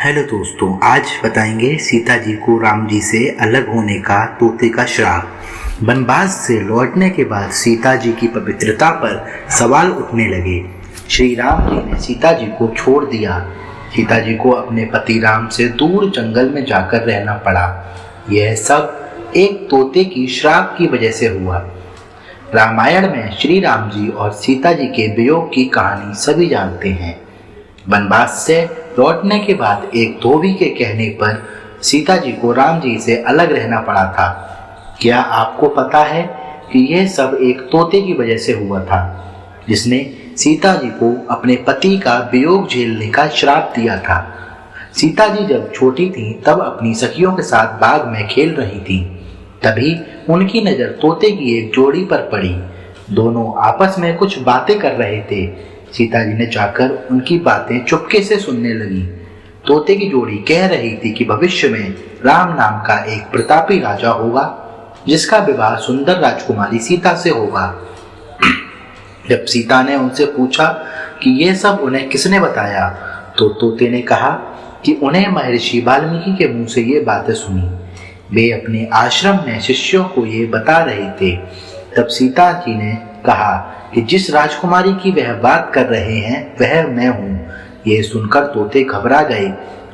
Hello दोस्तों, आज बताएंगे सीता जी को राम जी से अलग होने का तोते का श्राप। वनवास से लौटने के बाद सीता जी की पवित्रता पर सवाल उठने लगे। श्री राम जी ने सीता जी को छोड़ दिया। सीता जी को अपने पति राम से दूर जंगल में जाकर रहना पड़ा। यह सब एक तोते की श्राप की वजह से हुआ। रामायण में श्री राम जी और सीता जी के वियोग की कहानी सभी जानते हैं। वनवास से लौटने के बाद एक धोबी के कहने पर सीता जी को राम जी से अलग रहना पड़ा था। क्या आपको पता है कि यह सब एक तोते की वजह से हुआ था, जिसने सीता जी को अपने पति का वियोग झेलने का श्राप दिया था। सीता जी जब छोटी थी तब अपनी सखियों के साथ बाग में खेल रही थी। तभी उनकी नजर तोते की एक जोड़ी पर पड़ी। दोनों आपस में कुछ बातें कर रहे थे। सीता जी ने जाकर उनकी बातें चुपके से सुनने लगी। तोते की जोड़ी कह रही थी कि भविष्य में राम नाम का एक प्रतापी राजा होगा, जिसका विवाह सुंदर राजकुमारी सीता से होगा। जब सीता ने उनसे पूछा कि यह सब उन्हें किसने बताया, तो तोते ने कहा कि उन्हें महर्षि वाल्मीकि के मुंह से ये बातें सुनी। वे अपने आश्रम में शिष्यों को ये बता रहे थे। तब सीता जी ने कहा कि जिस राजकुमारी की वह बात कर रहे हैं वह मैं हूँ। यह सुनकर तोते घबरा गए।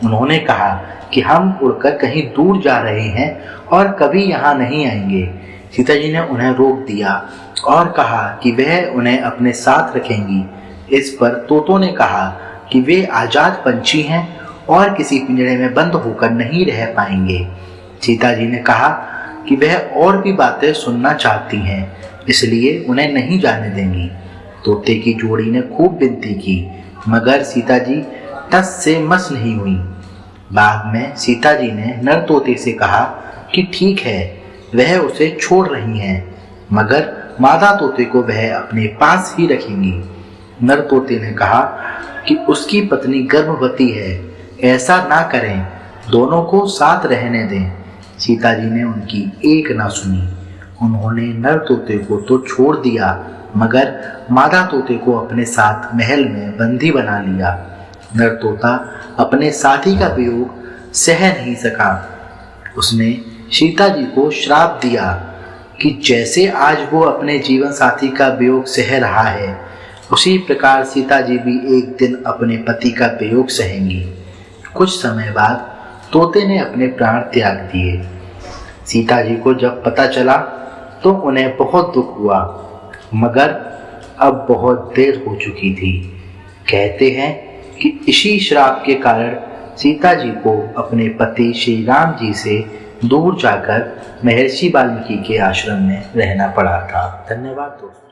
उन्होंने कहा कि हम उड़कर कहीं दूर जा रहे हैं और कभी यहाँ नहीं आएंगे। सीता जी ने उन्हें रोक दिया और कहा कि वह उन्हें अपने साथ रखेंगी। इस पर तोतों ने कहा कि वे आजाद पंछी हैं और किसी पिंजरे में बंद होकर नहीं रह पाएंगे। सीता जी ने कहा कि वह और भी बातें सुनना चाहती हैं, इसलिए उन्हें नहीं जाने देंगी। तोते की जोड़ी ने खूब विनती की, मगर सीता जी टस से मस नहीं हुई। बाद में सीता जी ने नर तोते से कहा कि ठीक है, वह उसे छोड़ रही हैं, मगर मादा तोते को वह अपने पास ही रखेंगी। नर तोते ने कहा कि उसकी पत्नी गर्भवती है, ऐसा ना करें, दोनों को साथ रहने दें। सीता जी ने उनकी एक ना सुनी। उन्होंने नर तोते को तो छोड़ दिया, मगर मादा तोते को अपने साथ महल में बंदी बना लिया। नर तोता अपने साथी का वियोग सह नहीं सका। उसने सीता जी को श्राप दिया कि जैसे आज वो अपने जीवन साथी का वियोग सह रहा है, उसी प्रकार सीता जी भी एक दिन अपने पति का वियोग सहेंगी। कुछ समय बाद तोते ने अपने प्राण त्याग दिए। सीता जी को जब पता चला तो उन्हें बहुत दुख हुआ, मगर अब बहुत देर हो चुकी थी। कहते हैं कि इसी श्राप के कारण सीता जी को अपने पति श्री राम जी से दूर जाकर महर्षि वाल्मीकि के आश्रम में रहना पड़ा था। धन्यवाद दोस्तों।